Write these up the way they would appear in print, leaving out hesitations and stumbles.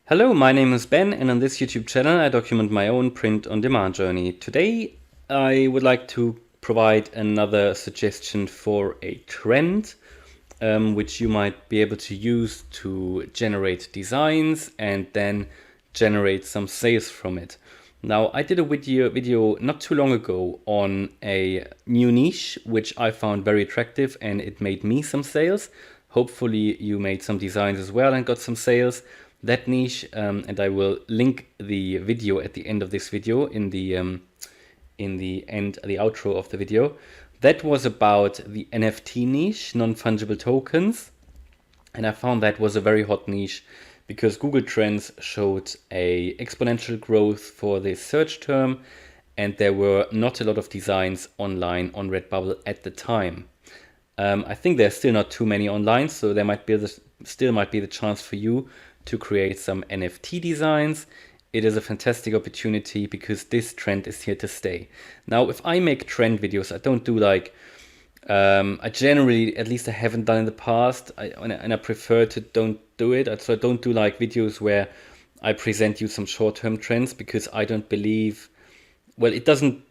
Hello, my name is Ben, and on this YouTube channel I document my own print-on-demand journey. Today I would like to provide another suggestion for a trend which you might be able to use to generate designs and then generate some sales from it. Now, I did a video not too long ago on a new niche which I found very attractive, and it made me some sales. Hopefully you made some designs as well and got some sales. That niche, and I will link the video at the end of this video in the outro of the video. That was about the NFT niche, non-fungible tokens, and I found that was a very hot niche because Google Trends showed a exponential growth for this search term, and there were not a lot of designs online on Redbubble at the time. I think there's still not too many online, so there might be still might be the chance for you to create some NFT designs. It is a fantastic opportunity because this trend is here to stay. Now, if I make trend videos, I don't do like, I generally, at least I haven't done in the past, and I prefer to don't do it. So I don't do like videos where I present you some short-term trends, because I don't believe, well, it doesn't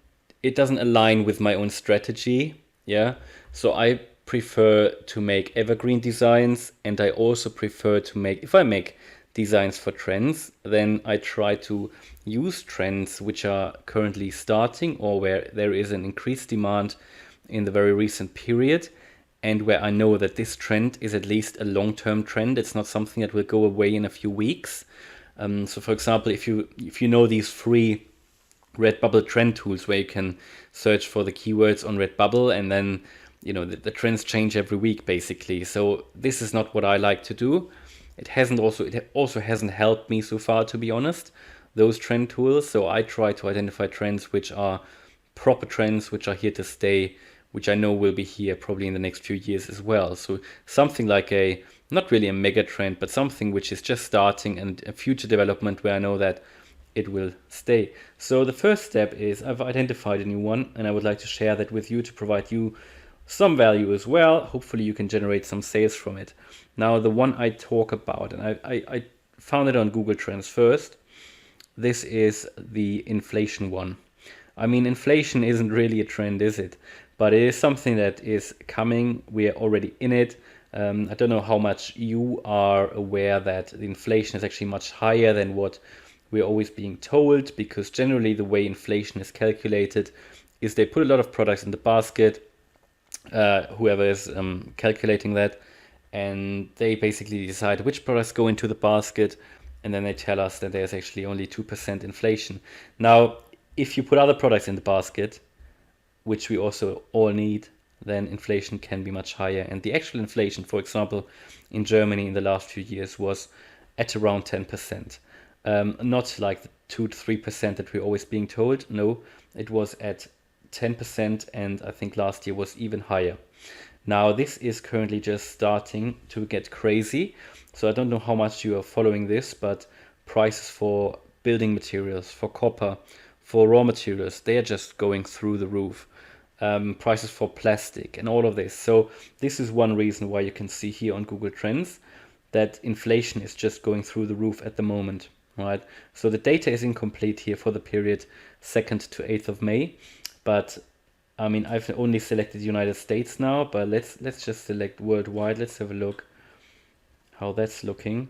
align with my own strategy. Yeah. So I prefer to make evergreen designs, and I also prefer to make, if I make designs for trends, then I try to use trends which are currently starting or where there is an increased demand in the very recent period, and where I know that this trend is at least a long-term trend. It's not something that will go away in a few weeks. So for example, if you know these free Redbubble trend tools where you can search for the keywords on Redbubble, and then the trends change every week basically. So this is not what I like to do. It also hasn't helped me so far, to be honest, those trend tools. So I try to identify trends which are proper trends, which are here to stay, which I know will be here probably in the next few years as well. So something like not really a mega trend, but something which is just starting and a future development where I know that it will stay. So the first step is I've identified a new one, and I would like to share that with you to provide you some value as well. Hopefully you can generate some sales from it. Now, the one I talk about, and I found it on Google Trends first, this is the inflation one. I mean, inflation isn't really a trend, is it? But it is something that is coming. We are already in it. I don't know how much you are aware that the inflation is actually much higher than what we're always being told, because generally the way inflation is calculated is they put a lot of products in the basket, whoever is calculating that, and they basically decide which products go into the basket, and then they tell us that there's actually only 2% inflation. Now, if you put other products in the basket, which we also all need, then inflation can be much higher. And the actual inflation, for example, in Germany in the last few years was at around 10%. Not like the 2 to 3% that we're always being told. No, it was at 10%, and I think last year was even higher. Now, this is currently just starting to get crazy. So I don't know how much you are following this, but prices for building materials, for copper, for raw materials, they are just going through the roof. Prices for plastic and all of this. So this is one reason why you can see here on Google Trends that inflation is just going through the roof at the moment, right? So the data is incomplete here for the period 2nd to 8th of May. But I mean, I've only selected the United States now, but let's just select worldwide. Let's have a look how that's looking.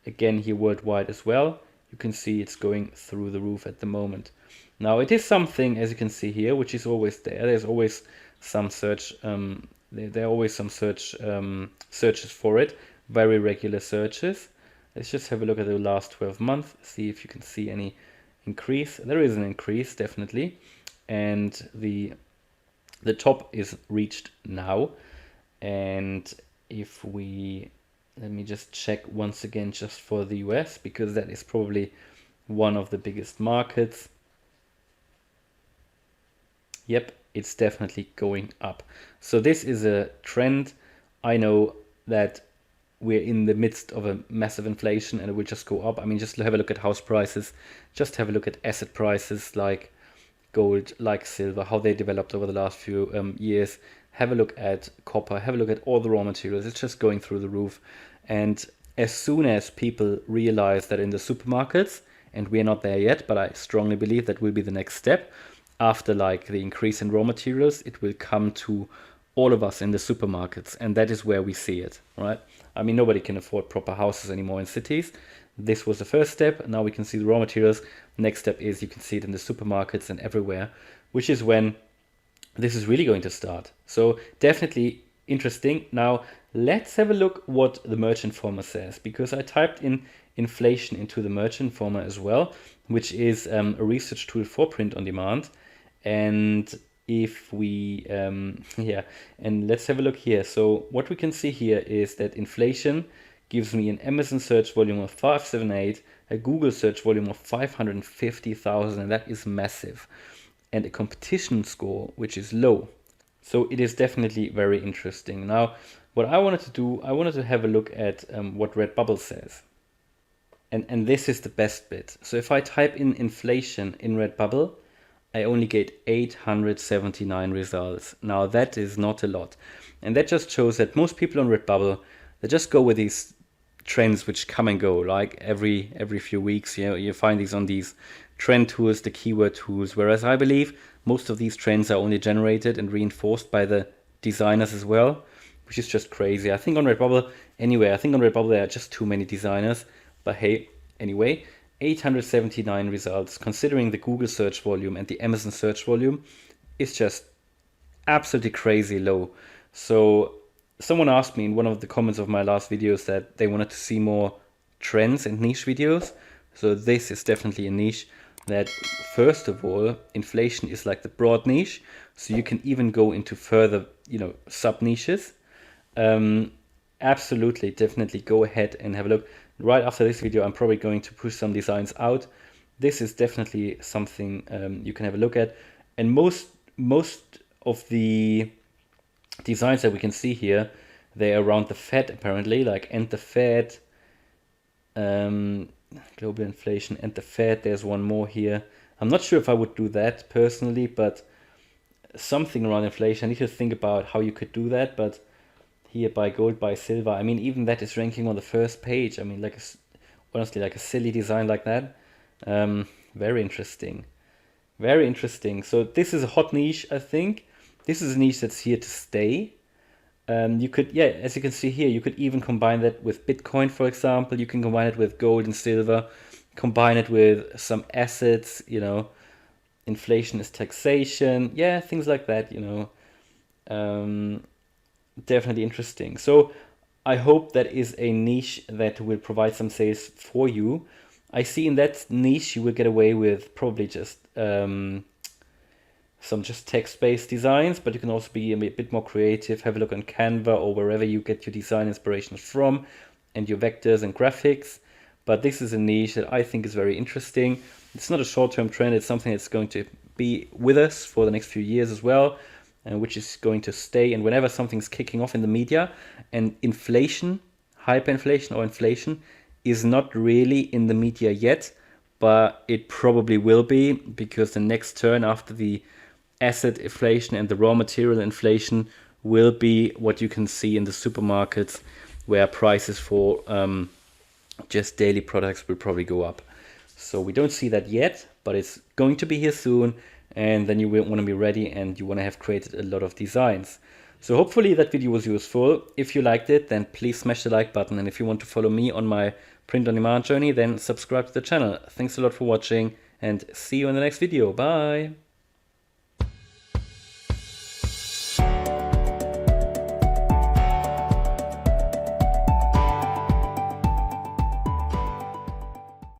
Again, here worldwide as well. You can see it's going through the roof at the moment. Now, it is something, as you can see here, which is always there. There's always some search. There are always some searches for it. Very regular searches. Let's just have a look at the last 12 months. See if you can see any increase. There is an increase, definitely. And the top is reached now. And if we, let me just check once again just for the US, because that is probably one of the biggest markets. Yep, it's definitely going up. So this is a trend. I know that we're in the midst of a massive inflation and it will just go up. I mean, just have a look at house prices. Just have a look at asset prices like gold, like silver, how they developed over the last few years. Have a look at copper, have a look at all the raw materials. It's just going through the roof. And as soon as people realize that in the supermarkets, and we are not there yet, but I strongly believe that will be the next step, after like the increase in raw materials, it will come to all of us in the supermarkets, and that is where we see it, right? I mean, nobody can afford proper houses anymore in cities. This was the first step. Now we can see the raw materials. Next step is you can see it in the supermarkets and everywhere, which is when this is really going to start. So definitely interesting. Now let's have a look what the Merch Informer says, because I typed in inflation into the Merch Informer as well, which is a research tool for print on demand. And if we, yeah, and let's have a look here. So what we can see here is that inflation gives me an Amazon search volume of 578, a Google search volume of 550,000, and that is massive. And a competition score, which is low. So it is definitely very interesting. Now, what I wanted to do, I wanted to have a look at what Redbubble says. And this is the best bit. So if I type in inflation in Redbubble, I only get 879 results. Now that is not a lot. And that just shows that most people on Redbubble, they just go with these trends which come and go, like every few weeks. You know, you find these on these trend tools, the keyword tools, whereas I believe most of these trends are only generated and reinforced by the designers as well, which is just crazy. I think on Redbubble, there are just too many designers, but hey, anyway, 879 results, considering the Google search volume and the Amazon search volume, is just absolutely crazy low. So someone asked me in one of the comments of my last videos that they wanted to see more trends and niche videos. So this is definitely a niche that, first of all, inflation is like the broad niche. So you can even go into further, sub niches. Absolutely, definitely go ahead and have a look. Right after this video, I'm probably going to push some designs out. This is definitely something you can have a look at. And most of the designs that we can see here, they are around the Fed apparently, like end the Fed, global inflation, and the Fed. There's one more here. I'm not sure if I would do that personally, but something around inflation. I need to think about how you could do that, but here buy gold, buy silver. I mean, even that is ranking on the first page. I mean, honestly, like a silly design like that. Very interesting. Very interesting. So this is a hot niche, I think. This is a niche that's here to stay. You could, yeah, as you can see here, you could even combine that with Bitcoin, for example. You can combine it with gold and silver, combine it with some assets, inflation is taxation. Yeah, things like that, definitely interesting. So I hope that is a niche that will provide some sales for you. I see in that niche you will get away with probably just some just text-based designs, but you can also be a bit more creative. Have a look on Canva or wherever you get your design inspirations from, and your vectors and graphics. But this is a niche that I think is very interesting. It's not a short-term trend. It's something that's going to be with us for the next few years as well, and which is going to stay. And whenever something's kicking off in the media, and inflation, hyperinflation or inflation, is not really in the media yet, but it probably will be, because the next turn after the asset inflation and the raw material inflation will be what you can see in the supermarkets, where prices for just daily products will probably go up. So we don't see that yet, but it's going to be here soon, and then you will want to be ready, and you want to have created a lot of designs. So hopefully that video was useful. If you liked it, then please smash the like button, and if you want to follow me on my print on demand journey, then subscribe to the channel. Thanks a lot for watching, and see you in the next video. Bye!